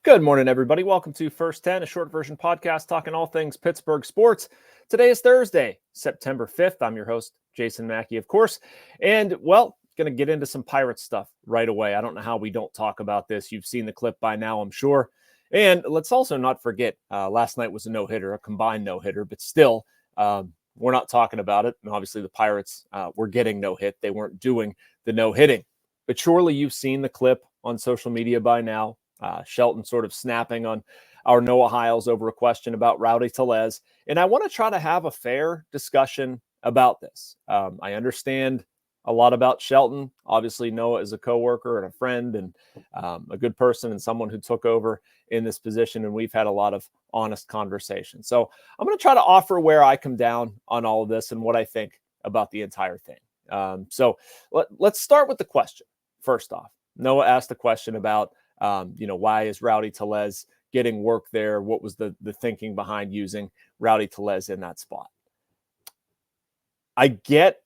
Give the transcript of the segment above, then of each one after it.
Good morning, everybody. Welcome to First 10, a short version podcast talking all things Pittsburgh sports. Today is Thursday, September 5th. I'm your host, Jason Mackey, of course. And, well, going to get into some Pirates stuff right away. I don't know how we don't talk about this. You've seen the clip by now, I'm sure. And let's also not forget, last night was a no-hitter, a combined no-hitter, but still, we're not talking about it. And obviously the Pirates were getting no-hit. They weren't doing the no-hitting. But surely you've seen the clip on social media by now. Shelton sort of snapping on our Noah Hiles over a question about Rowdy Tellez. And I want to try to have a fair discussion about this. I understand a lot about Shelton. Obviously, Noah is a coworker and a friend and a good person and someone who took over in this position. And we've had a lot of honest conversation. So I'm going to try to offer where I come down on all of this and what I think about the entire thing. So let's start with the question. First off, Noah asked a question about why is Rowdy Tellez getting work there? What was the thinking behind using Rowdy Tellez in that spot? I get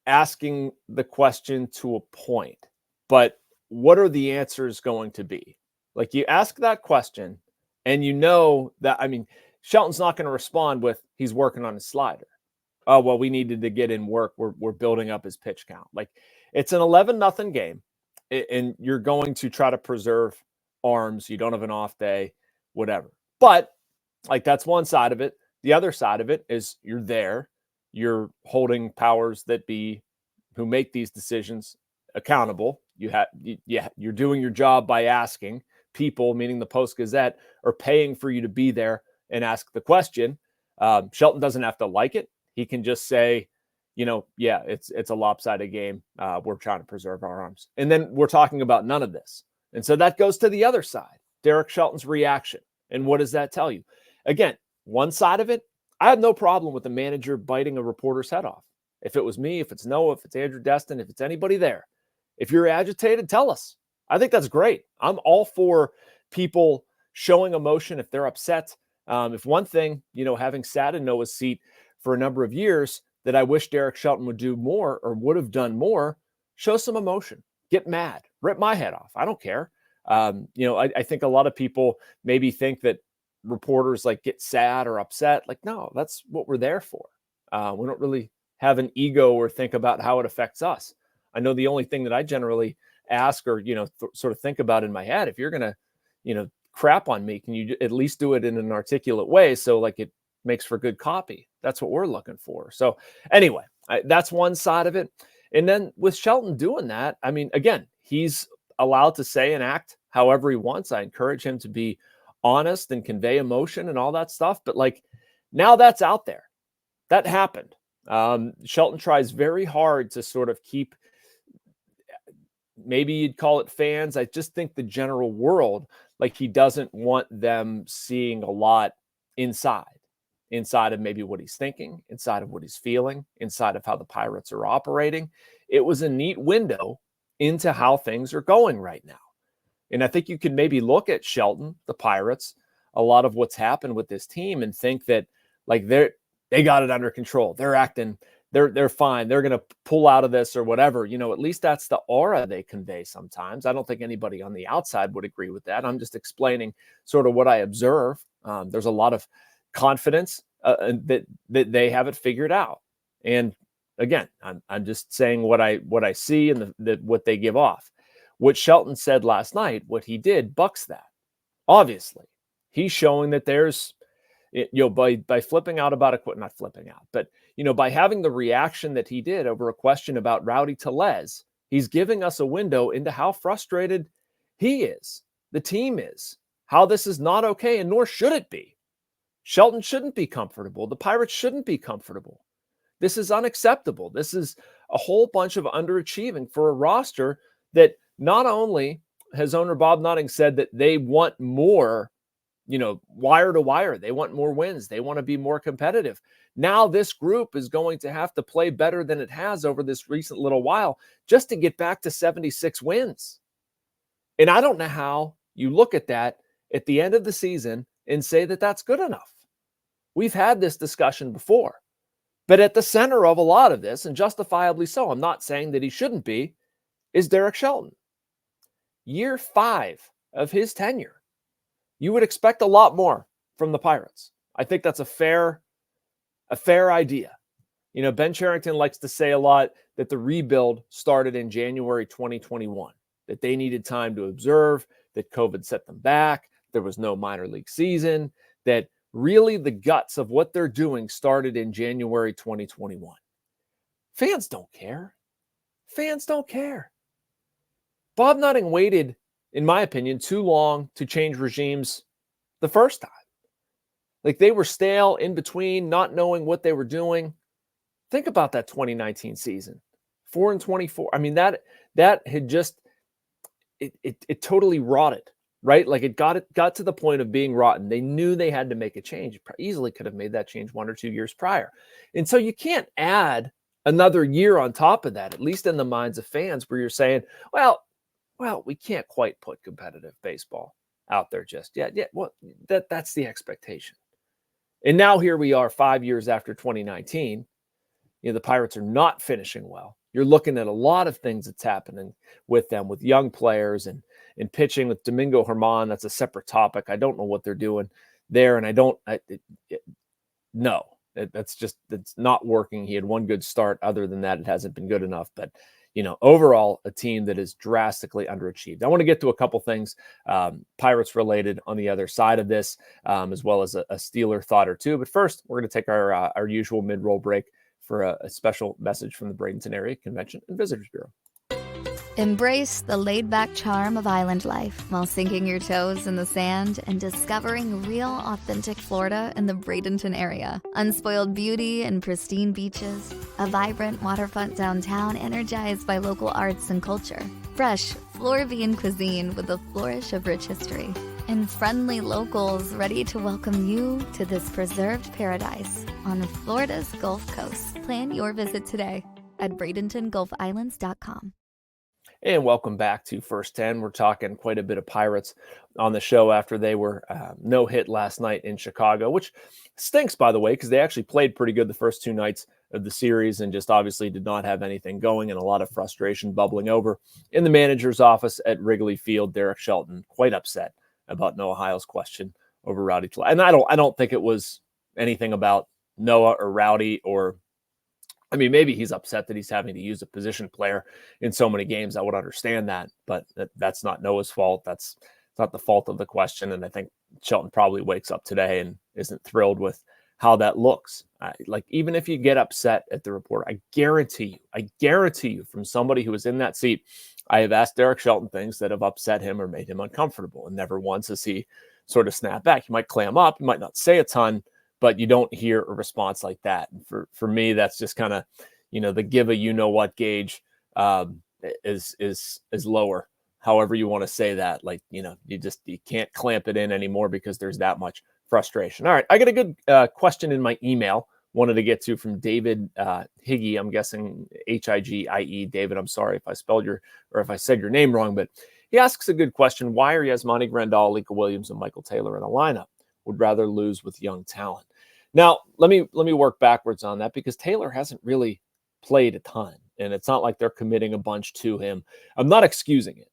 asking the question to a point, but what are the answers going to be? Like, you ask that question and you know that, Shelton's not going to respond with he's working on his slider. Oh, well, we needed to get in work. We're building up his pitch count. Like, it's an 11-0 game. And you're going to try to preserve arms. You don't have an off day, whatever. But like, that's one side of it. The other side of it is you're there. You're holding powers that be who make these decisions accountable. You're doing your job by asking. People, meaning the Post-Gazette, are paying for you to be there and ask the question. Shelton doesn't have to like it. He can just say, it's a lopsided game. We're trying to preserve our arms. And then we're talking about none of this. And so that goes to the other side, Derek Shelton's reaction. And what does that tell you? Again, one side of it, I have no problem with the manager biting a reporter's head off. If it was me, if it's Noah, if it's Andrew Destin, if it's anybody there, if you're agitated, tell us. I think that's great. I'm all for people showing emotion if they're upset. If one thing, having sat in Noah's seat for a number of years, that I wish Derek Shelton would do more or would have done more, show some emotion, get mad, rip my head off. I don't care. I think a lot of people maybe think that reporters like get sad or upset. Like, no, that's what we're there for. We don't really have an ego or think about how it affects us. I know the only thing that I generally ask or, sort of think about in my head, if you're going to, crap on me, can you at least do it in an articulate way? So like it makes for good copy. That's what we're looking for. So anyway, that's one side of it. And then with Shelton doing that, again, he's allowed to say and act however he wants. I encourage him to be honest and convey emotion and all that stuff. But like, now that's out there. That happened. Shelton tries very hard to sort of keep, maybe you'd call it fans. I just think the general world, like, he doesn't want them seeing a lot inside of maybe what he's thinking, inside of what he's feeling, inside of how the Pirates are operating. It was a neat window into how things are going right now. And I think you can maybe look at Shelton, the Pirates, a lot of what's happened with this team and think that like they got it under control. They're acting, they're fine. They're going to pull out of this or whatever. At least that's the aura they convey sometimes. I don't think anybody on the outside would agree with that. I'm just explaining sort of what I observe. There's a lot of confidence that they have it figured out. And again, I'm just saying what I see and what they give off. What Shelton said last night, what he did bucks that. Obviously, he's showing that there's, by flipping out about not flipping out, but by having the reaction that he did over a question about Rowdy Tellez, he's giving us a window into how frustrated he is, the team is, how this is not okay, and nor should it be. Shelton shouldn't be comfortable. The Pirates shouldn't be comfortable. This is unacceptable. This is a whole bunch of underachieving for a roster that not only has owner Bob Nutting said that they want more, wire to wire. They want more wins. They want to be more competitive. Now this group is going to have to play better than it has over this recent little while just to get back to 76 wins. And I don't know how you look at that at the end of the season and say that that's good enough. We've had this discussion before, but at the center of a lot of this, and justifiably so, I'm not saying that he shouldn't be, is Derek Shelton. Year 5 of his tenure. you would expect a lot more from the Pirates. I think that's a fair idea. You know, Ben Cherington likes to say a lot that the rebuild started in January 2021, that they needed time to observe, that COVID set them back, there was no minor league season, that really the guts of what they're doing started in January 2021. Fans don't care. Fans don't care. Bob Nutting waited, in my opinion, too long to change regimes the first time. Like, they were stale in between, not knowing what they were doing. Think about that 2019 season, 4-24. I mean, that had just it totally rotted, right? Like, it got to the point of being rotten. They knew they had to make a change. Easily could have made that change 1 or 2 years prior. And so you can't add another year on top of that, at least in the minds of fans, where you're saying, well, we can't quite put competitive baseball out there just yet. Yeah, well, that's the expectation. And now here we are 5 years after 2019. You know, the Pirates are not finishing well. You're looking at a lot of things that's happening with them, with young players and pitching with Domingo Germán. That's a separate topic. I don't know what they're doing there, and it's not working. He had one good start. Other than that, it hasn't been good enough. But, you know, overall, a team that is drastically underachieved. I want to get to a couple things Pirates related on the other side of this, as well as a Steeler thought or two. But first, we're going to take our usual mid-roll break for a special message from the Bradenton Area Convention and Visitors Bureau. Embrace the laid-back charm of island life while sinking your toes in the sand and discovering real, authentic Florida in the Bradenton area. Unspoiled beauty and pristine beaches, a vibrant waterfront downtown energized by local arts and culture, fresh Floridian cuisine with a flourish of rich history, and friendly locals ready to welcome you to this preserved paradise on Florida's Gulf Coast. Plan your visit today at BradentonGulfIslands.com. And welcome back to First 10. We're talking quite a bit of Pirates on the show after they were no-hit last night in Chicago, which stinks, by the way, because they actually played pretty good the first 2 nights of the series and just obviously did not have anything going, and a lot of frustration bubbling over in the manager's office at Wrigley Field. Derek Shelton quite upset about Noah Heil's question over Rowdy Tellez. And I don't think it was anything about Noah or Rowdy, or I mean, maybe he's upset that he's having to use a position player in so many games. I would understand that, but that's not Noah's fault. It's not the fault of the question. And I think Shelton probably wakes up today and isn't thrilled with how that looks. Like, even if you get upset at the report, I guarantee you from somebody who was in that seat, I have asked Derek Shelton things that have upset him or made him uncomfortable, and never once has he sort of snapped back. He might clam up, he might not say a ton, but you don't hear a response like that. And for me, that's just kind of, you know, the give a you-know-what gauge is lower, however you want to say that. Like, you know, you can't clamp it in anymore because there's that much frustration. All right, I got a good question in my email wanted to get to from David Higgy. I'm guessing Higie. David, I'm sorry if I said your name wrong, but he asks a good question. Why are Yasmani Grandal, Alika Williams, and Michael Taylor in a lineup? Would rather lose with young talent. Now, let me work backwards on that, because Taylor hasn't really played a ton, and it's not like they're committing a bunch to him. I'm not excusing it,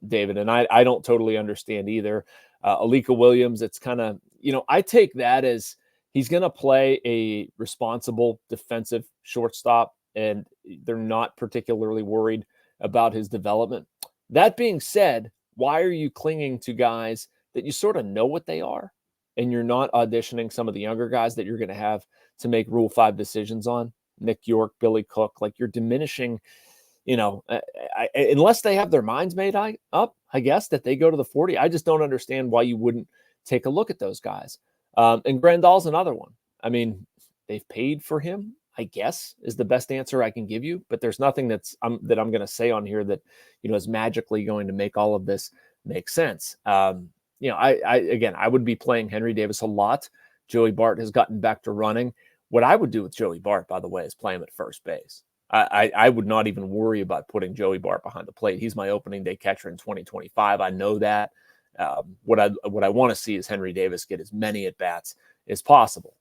David, and I don't totally understand either. Alika Williams, it's kind of, you know, I take that as he's going to play a responsible defensive shortstop, and they're not particularly worried about his development. That being said, why are you clinging to guys that you sort of know what they are, and you're not auditioning some of the younger guys that you're going to have to make Rule 5 decisions on? Nick York, Billy Cook, like, you're diminishing, you know, unless they have their minds made up, I guess, that they go to the 40. I just don't understand why you wouldn't take a look at those guys. And Grandal's another one. I mean, they've paid for him, I guess, is the best answer I can give you. But there's nothing that I'm going to say on here that, you know, is magically going to make all of this make sense. You know, I would be playing Henry Davis a lot. Joey Bart has gotten back to running. What I would do with Joey Bart, by the way, is play him at first base. I would not even worry about putting Joey Bart behind the plate. He's my opening day catcher in 2025. I know that. What I want to see is Henry Davis get as many at bats as possible.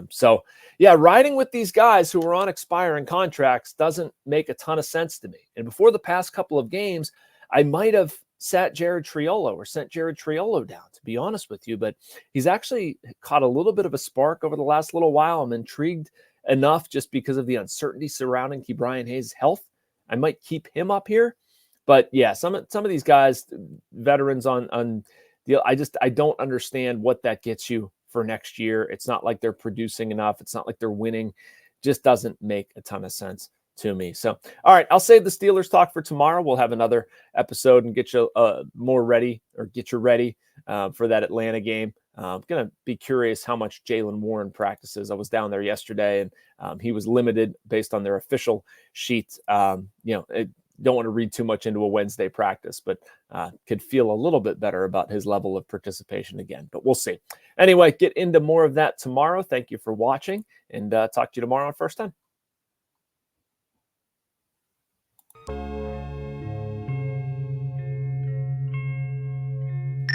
So yeah, riding with these guys who are on expiring contracts doesn't make a ton of sense to me. And before the past couple of games, I might have sent Jared Triolo down, to be honest with you. But he's actually caught a little bit of a spark over the last little while. I'm intrigued enough just because of the uncertainty surrounding Ke'Bryan Hayes' health. I might keep him up here. But yeah, some of these guys, veterans on deal, I don't understand what that gets you for next year. It's not like they're producing enough. It's not like they're winning. Just doesn't make a ton of sense to me. So, all right, I'll save the Steelers talk for tomorrow. We'll have another episode and get you ready for that Atlanta game. I'm going to be curious how much Jaylen Warren practices. I was down there yesterday, and he was limited based on their official sheet. Don't want to read too much into a Wednesday practice, but could feel a little bit better about his level of participation again. But we'll see. Anyway, get into more of that tomorrow. Thank you for watching, and talk to you tomorrow on First 10.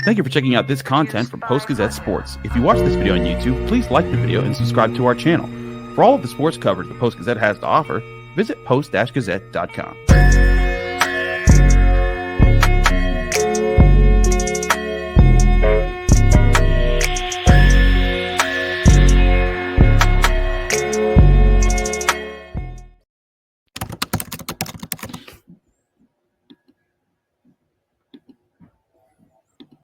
Thank you for checking out this content from Post-Gazette Sports. If you watch this video on YouTube, please like the video and subscribe to our channel. For all of the sports coverage the Post-Gazette has to offer, visit post-gazette.com.